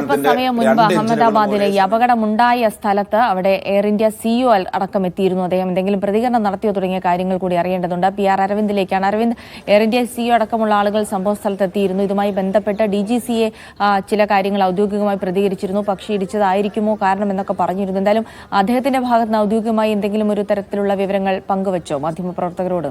അല്പസമയം മുൻപ് അഹമ്മദാബാദിലെ ഈ അപകടമുണ്ടായ സ്ഥലത്ത് അവിടെ എയർ ഇന്ത്യ സിഇഒ അടക്കം എത്തിയിരുന്നു. അദ്ദേഹം എന്തെങ്കിലും പ്രതികരണം നടത്തിയോ തുടങ്ങിയ കാര്യങ്ങൾ കൂടി അറിയേണ്ടതുണ്ട്. PR അരവിന്ദിലേക്കാണ്. അരവിന്ദ്, എയർ ഇന്ത്യ സിഇഒ അടക്കമുള്ള ആളുകൾ സംഭവ സ്ഥലത്ത് എത്തിയിരുന്നു. ഇതുമായി ബന്ധപ്പെട്ട് DGCA ചില കാര്യങ്ങൾ ഔദ്യോഗികമായി പ്രതികരിച്ചിരുന്നു. പക്ഷേ ഇടിച്ചതായിരിക്കുമോ കാരണം എന്നൊക്കെ പറഞ്ഞിരുന്നു. എന്തായാലും അദ്ദേഹത്തിന്റെ ഭാഗത്ത് നിന്ന് ഔദ്യോഗികമായി എന്തെങ്കിലും ഒരു തരത്തിലുള്ള വിവരങ്ങൾ പങ്കുവച്ചോ മാധ്യമപ്രവർത്തകരോട്?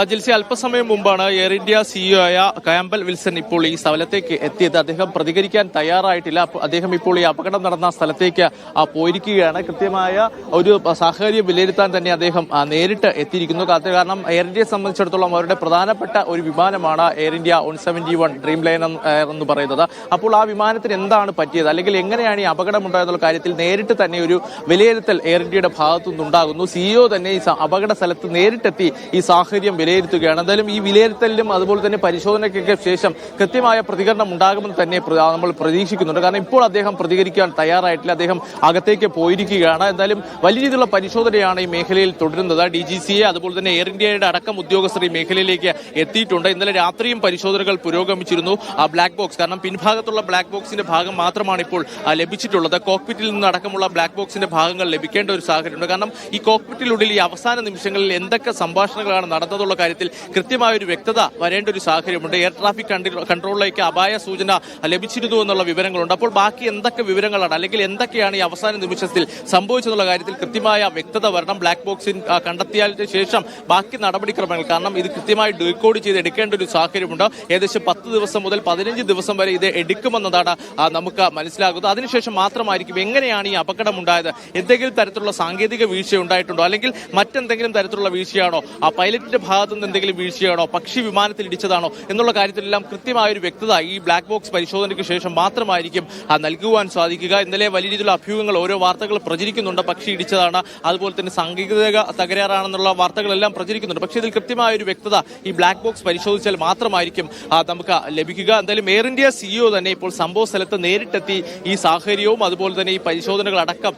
ജിൽസി, അല്പസമയം മുമ്പാണ് എയർ ഇന്ത്യ സിഇഒ ആയ കാമ്പൽ വിൽസൺ ഇപ്പോൾ ഈ സ്ഥലത്തേക്ക് എത്തിയത്. അദ്ദേഹം പ്രതികരിക്കാൻ തയ്യാറായിട്ടില്ല. അദ്ദേഹം ഇപ്പോൾ ഈ അപകടം നടന്ന സ്ഥലത്തേക്ക് പോയിരിക്കുകയാണ്. കൃത്യമായ ഒരു സാഹചര്യം വിലയിരുത്താൻ തന്നെ അദ്ദേഹം നേരിട്ട് എത്തിയിരിക്കുന്നു. കാരണം എയർ ഇന്ത്യയെ സംബന്ധിച്ചിടത്തോളം അവരുടെ പ്രധാനപ്പെട്ട ഒരു വിമാനമാണ് എയർ ഇന്ത്യ 171 ഡ്രീം ലൈൻ എന്ന് പറയുന്നത്. അപ്പോൾ ആ വിമാനത്തിന് എന്താണ് പറ്റിയത്, അല്ലെങ്കിൽ എങ്ങനെയാണ് ഈ അപകടം ഉണ്ടായതെന്നുള്ള കാര്യത്തിൽ നേരിട്ട് തന്നെ ഒരു വിലയിരുത്തൽ എയർ ഇന്ത്യയുടെ ഭാഗത്തു നിന്നുണ്ടാകുന്നു. സിഇഒ തന്നെ ഈ അപകട സ്ഥലത്ത് നേരിട്ടെത്തി ഈ സാഹചര്യം വിലയിരുത്തുകയാണ്. എന്തായാലും ഈ വിലയിരുത്തലിലും അതുപോലെ തന്നെ പരിശോധനയ്ക്കൊക്കെ ശേഷം കൃത്യമായ പ്രതികരണം ഉണ്ടാകുമെന്ന് തന്നെ നമ്മൾ പ്രതീക്ഷിക്കുന്നുണ്ട്. കാരണം ഇപ്പോൾ അദ്ദേഹം പ്രതികരിക്കാൻ തയ്യാറായിട്ടില്ല. അദ്ദേഹം അകത്തേക്ക് പോയിരിക്കുകയാണ്. എന്തായാലും വലിയ രീതിയിലുള്ള പരിശോധനയാണ് ഈ മേഖലയിൽ തുടരുന്നത്. DGCA അതുപോലെ തന്നെ എയർ ഇന്ത്യയുടെ അടക്കം ഉദ്യോഗസ്ഥർ ഈ മേഖലയിലേക്ക് എത്തിയിട്ടുണ്ട്. ഇന്നലെ രാത്രിയും പരിശോധനകൾ പുരോഗമിച്ചിരുന്നു. ആ ബ്ലാക്ക് ബോക്സ്, കാരണം പിൻഭാഗത്തുള്ള ബ്ലാക്ക് ബോക്സിന്റെ ഭാഗം മാത്രമാണ് ഇപ്പോൾ ലഭിച്ചിട്ടുള്ളത്. കോക്പിറ്റിൽ നിന്ന് അടക്കമുള്ള ബ്ലാക്ക് ബോക്സിന്റെ ഭാഗങ്ങൾ ലഭിക്കേണ്ട ഒരു സാഹചര്യമുണ്ട്. കാരണം ഈ കോക്പിറ്റിനുള്ളിൽ ഈ അവസാന നിമിഷങ്ങളിൽ എന്തൊക്കെ സംഭാഷണങ്ങളാണ് നടന്നതുള്ള കാര്യത്തിൽ കൃത്യമായ ഒരു വ്യക്തത വരേണ്ട ഒരു സാഹചര്യമുണ്ട്. എയർ ട്രാഫിക് കൺട്രോളിലേക്ക് അപായ സൂചന ലഭിച്ചിരുന്നു എന്നുള്ള വിവരങ്ങളുണ്ട്. അപ്പോൾ ബാക്കി എന്തൊക്കെ വിവരങ്ങളാണ്, അല്ലെങ്കിൽ എന്തൊക്കെയാണ് ഈ അവസാന നിമിഷത്തിൽ സംഭവിച്ചെന്നുള്ള കാര്യത്തിൽ കൃത്യമായ വ്യക്തത വരണം. ബ്ലാക്ക് ബോക്സിൽ കണ്ടെത്തിയതിനു ശേഷം ബാക്കി നടപടിക്രമങ്ങൾ, കാരണം ഇത് കൃത്യമായി ഡീകോഡ് ചെയ്ത് എടുക്കേണ്ട ഒരു സാഹചര്യമുണ്ട്. ഏകദേശം 10 ദിവസം മുതൽ 15 ദിവസം വരെ ഇത് എടുക്കുമെന്നതാണ് നമുക്ക് മനസ്സിലാകുന്നത്. അതിനുശേഷം മാത്രമായിരിക്കും എങ്ങനെയാണ് ഈ അപകടമുണ്ടായത്, എന്തെങ്കിലും തരത്തിലുള്ള സാങ്കേതിക വീഴ്ച ഉണ്ടായിട്ടുണ്ടോ, അല്ലെങ്കിൽ മറ്റെന്തെങ്കിലും തരത്തിലുള്ള വീഴ്ചയാണോ, ആ പൈലറ്റിന്റെ ഭാഗത്തു നിന്ന് എന്തെങ്കിലും വീഴ്ചയാണോ, പക്ഷി വിമാനത്തിൽ ഇടിച്ചതാണോ എന്നുള്ള കാര്യത്തിലെല്ലാം കൃത്യമായ ഒരു വ്യക്തത ഈ ബ്ലാക്ക് ബോക്സ് പരിശോധനയ്ക്ക് ശേഷം മാത്രമായിരിക്കും നൽകുവാൻ സാധിക്കുക. ഇന്നലെ വലിയ രീതിയിലുള്ള അഭ്യൂഹങ്ങൾ, ഓരോ വാർത്തകൾ പ്രചരിക്കുന്നുണ്ട്. പക്ഷി ഇടിച്ചതാണ്, അതുപോലെ തന്നെ സാങ്കേതിക തകരാറാണെന്നുള്ള വാർത്തകളെല്ലാം പ്രചരിക്കുന്നുണ്ട്. പക്ഷേ ഇതിൽ കൃത്യമായ ഒരു വ്യക്തത ഈ ബ്ലാക്ക് ബോക്സ് പരിശോധിച്ചാൽ മാത്രമായിരിക്കും നമുക്ക് ലഭിക്കുക. എന്തായാലും എയർ ഇന്ത്യ സിഇഒ തന്നെ ഇപ്പോൾ സംഭവ സ്ഥലത്ത് നേരിട്ടെത്തി ഈ സാഹചര്യവും അതുപോലെ തന്നെ ഈ പരിശോധനകൾ അടക്കം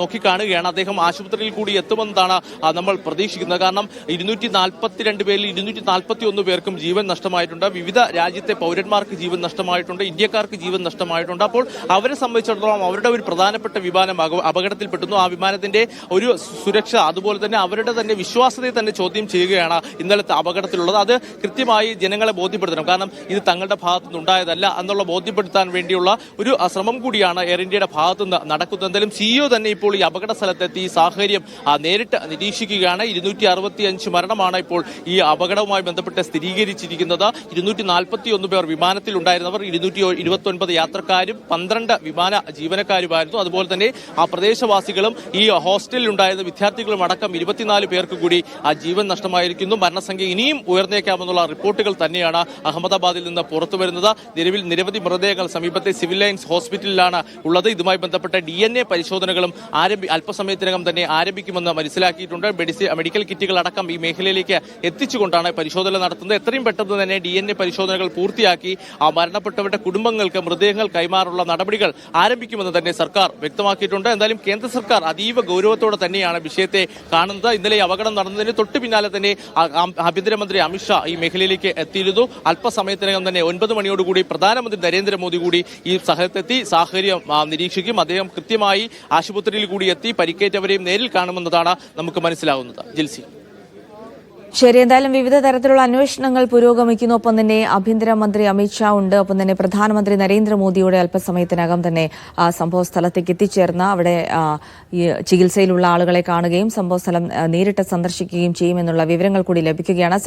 നോക്കിക്കാണുകയാണ്. അദ്ദേഹം ആശുപത്രിയിൽ കൂടി എത്തുമെന്നാണ് നമ്മൾ പ്രതീക്ഷിക്കുന്നത്. കാരണം 242 പേരിൽ 241 പേർക്കും ജീവൻ നഷ്ടമായിട്ടുണ്ട്. വിവിധ രാജ്യത്തെ പൗരന്മാർക്ക് ജീവൻ നഷ്ടമായിട്ടുണ്ട്, ഇന്ത്യക്കാർക്ക് ജീവൻ നഷ്ടമായിട്ടുണ്ട്. അപ്പോൾ അവരെ സംബന്ധിച്ചിടത്തോളം അവരുടെ ഒരു പ്രധാനപ്പെട്ട വിമാനം അപകടത്തിൽപ്പെട്ടുന്നു. ആ വിമാനത്തിന്റെ ഒരു സുരക്ഷ, അതുപോലെ തന്നെ അവരുടെ തന്നെ വിശ്വാസ്യതയെ തന്നെ ചോദ്യം ചെയ്യുകയാണ് ഇന്നലത്തെ അപകടത്തിലുള്ളത്. അത് കൃത്യമായി ജനങ്ങളെ ബോധ്യപ്പെടുത്തണം. കാരണം ഇത് തങ്ങളുടെ ഭാഗത്തു നിന്നുണ്ടായതല്ല എന്നുള്ള ബോധ്യപ്പെടുത്താൻ വേണ്ടിയുള്ള ഒരു ശ്രമം കൂടിയാണ് എയർ ഇന്ത്യയുടെ ഭാഗത്തുനിന്ന് നടക്കുന്നത്. എന്തായാലും സിഇഒ തന്നെ ഇപ്പോൾ ഈ അപകട സ്ഥലത്തെത്തി ഈ സാഹചര്യം നേരിട്ട് നിരീക്ഷിക്കുകയാണ്. 265 മരണമാണ് ഇപ്പോൾ ഈ അപകടവുമായി ബന്ധപ്പെട്ട് സ്ഥിരീകരിച്ചിരിക്കുന്നത്. 241 പേർ വിമാനത്തിൽ ഉണ്ടായിരുന്നവർ, 229 യാത്രക്കാരും 12 വിമാന ജീവനക്കാരുമായിരുന്നു. അതുപോലെ തന്നെ ആ പ്രദേശവാസികളും ഈ ഹോസ്റ്റലിൽ ഉണ്ടായിരുന്ന വിദ്യാർത്ഥികളും അടക്കം 24 പേർക്ക് കൂടി ആ ജീവൻ നഷ്ടമായിരിക്കുന്നു. മരണസംഖ്യ ഇനിയും ഉയർന്നേക്കാമെന്നുള്ള റിപ്പോർട്ടുകൾ തന്നെയാണ് അഹമ്മദാബാദിൽ നിന്ന് പുറത്തു വരുന്നത്. നിലവിൽ നിരവധി മൃതദേഹങ്ങൾ സമീപത്തെ സിവിൽ ലൈൻസ് ഹോസ്പിറ്റലിലാണ് ഉള്ളത്. ഇതുമായി ബന്ധപ്പെട്ട DNA പരിശോധനകളും അല്പസമയത്തിനകം തന്നെ ആരംഭിക്കുമെന്ന് മനസ്സിലാക്കിയിട്ടുണ്ട്. മെഡിക്കൽ കിറ്റുകൾ അടക്കം ഈ മേഖലയിലേക്ക് എത്തിച്ചുകൊണ്ടാണ് പരിശോധന നടത്തുന്നത്. എത്രയും പെട്ടെന്ന് തന്നെ DNA പരിശോധനകൾ പൂർത്തിയാക്കി ആ മരണപ്പെട്ടവരുടെ കുടുംബങ്ങൾക്ക് മൃതദേഹങ്ങൾ കൈമാറുള്ള നടപടികൾ ആരംഭിക്കുമെന്ന് തന്നെ സർക്കാർ വ്യക്തമാക്കിയിട്ടുണ്ട്. എന്തായാലും കേന്ദ്ര സർക്കാർ അതീവ ഗൗരവത്തോടെ തന്നെയാണ് വിഷയത്തെ കാണുന്നത്. ഇന്നലെ അപകടം നടന്നതിന് തൊട്ടു പിന്നാലെ തന്നെ ആഭ്യന്തരമന്ത്രി അമിത്ഷാ ഈ മേഖലയിലേക്ക് എത്തിയിരുന്നു. അല്പസമയത്തിനകം തന്നെ 9 മണിയോടുകൂടി പ്രധാനമന്ത്രി നരേന്ദ്രമോദി കൂടി ഈ സ്ഥലത്തെത്തി സാഹചര്യം നിരീക്ഷിക്കും. അദ്ദേഹം കൃത്യമായി ആശുപത്രിയിൽ കൂടി എത്തി പരിക്കേറ്റവരെയും നേരിൽ കാണുമെന്നതാണ് നമുക്ക് മനസ്സിലാകുന്നത്. ജിൽസി, ശരി, എന്തായാലും വിവിധ തരത്തിലുള്ള അന്വേഷണങ്ങൾ പുരോഗമിക്കുന്നു. ഒപ്പം തന്നെ ആഭ്യന്തരമന്ത്രി അമിത്ഷാ ഉണ്ട്. ഒപ്പം തന്നെ പ്രധാനമന്ത്രി നരേന്ദ്രമോദിയുടെ അല്പസമയത്തിനകം തന്നെ സംഭവ സ്ഥലത്തേക്ക് എത്തിച്ചേർന്ന് അവിടെ ചികിത്സയിലുള്ള ആളുകളെ കാണുകയും സംഭവ സ്ഥലം നേരിട്ട് സന്ദർശിക്കുകയും ചെയ്യുമെന്നുള്ള വിവരങ്ങൾ കൂടി ലഭിക്കുകയാണ്.